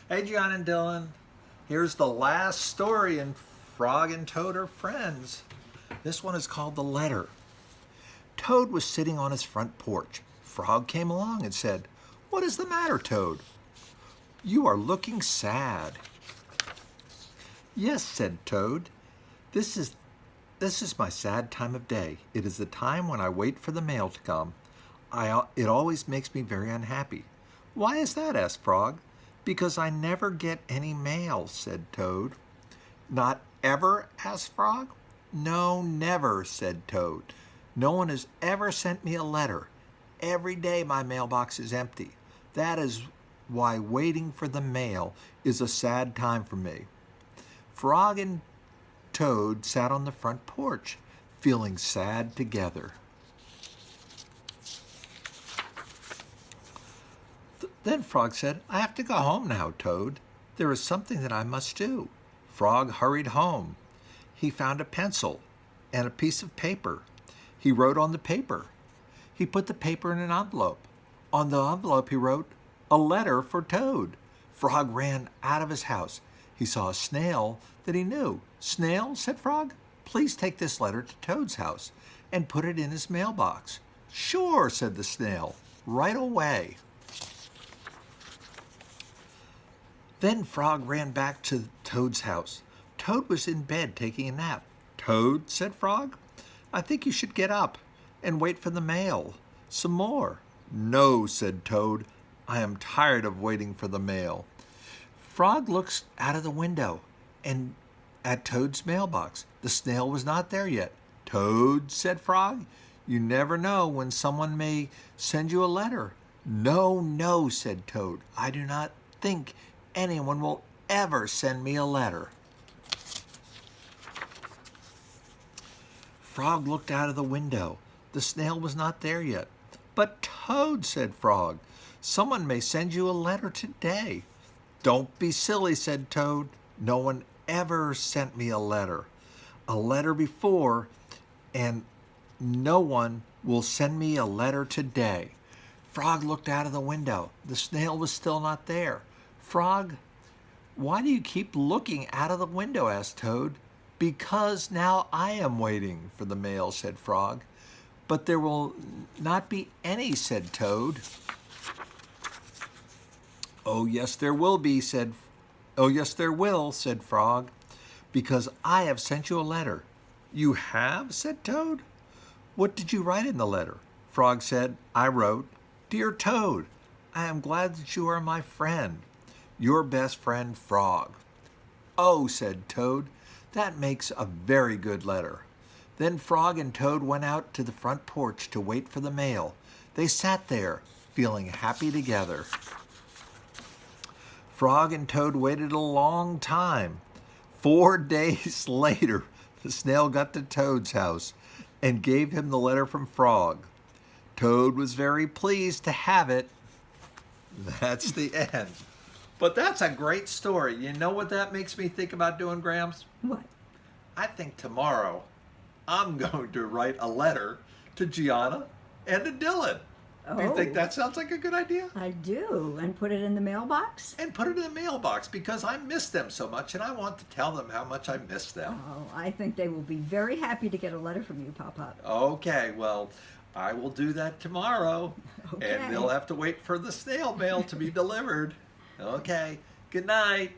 Hey, John and Dylan. Here's the last story in Frog and Toad Are Friends. This one is called The Letter. Toad was sitting on his front porch. Frog came along and said, "What is the matter, Toad? You are looking sad." "Yes," said Toad. This is my sad time of day. It is the time when I wait for the mail to come. It always makes me very unhappy." "Why is that?" asked Frog. "Because I never get any mail," said Toad. "Not ever?" asked Frog. "No, never," said Toad. "No one has ever sent me a letter. Every day my mailbox is empty. That is why waiting for the mail is a sad time for me." Frog and Toad sat on the front porch, feeling sad together. Then Frog said, "I have to go home now, Toad. There is something that I must do." Frog hurried home. He found a pencil and a piece of paper. He wrote on the paper. He put the paper in an envelope. On the envelope he wrote, "A letter for Toad." Frog ran out of his house. He saw a snail that he knew. "Snail," said Frog, "please take this letter to Toad's house and put it in his mailbox." "Sure," said the snail, "right away." Then Frog ran back to Toad's house. Toad was in bed taking a nap. "Toad," said Frog, "I think you should get up and wait for the mail some more." "No," said Toad, "I am tired of waiting for the mail." Frog looks out of the window and at Toad's mailbox. The snail was not there yet. "Toad," said Frog, "you never know when someone may send you a letter." "No, no," said Toad, "I do not think anyone will ever send me a letter." Frog looked out of the window. The snail was not there yet. "But Toad," said Frog, "someone may send you a letter today." "Don't be silly," said Toad. "No one ever sent me a letter before, and no one will send me a letter today." Frog looked out of the window. The snail was still not there. "Frog, why do you keep looking out of the window?" asked Toad. "Because now I am waiting for the mail," said Frog. "But there will not be any," said Toad. "Oh, yes, there will be," said "Oh, yes, there will," said Frog, "because I have sent you a letter." "You have?" said Toad. "What did you write in the letter?" Frog said, "I wrote, 'Dear Toad, I am glad that you are my friend. Your best friend, Frog.'" "Oh," said Toad, "that makes a very good letter." Then Frog and Toad went out to the front porch to wait for the mail. They sat there, feeling happy together. Frog and Toad waited a long time. 4 days later, the snail got to Toad's house and gave him the letter from Frog. Toad was very pleased to have it. That's the end. But that's a great story. You know what that makes me think about doing, Grams? What? I think tomorrow I'm going to write a letter to Gianna and to Dylan. Do you think that sounds like a good idea? I do. And put it in the mailbox? And put it in the mailbox because I miss them so much and I want to tell them how much I miss them. Oh, I think they will be very happy to get a letter from you, Pop-Pop. Okay, well, I will do that tomorrow. Okay. And they'll have to wait for the snail mail to be delivered. Okay, good night.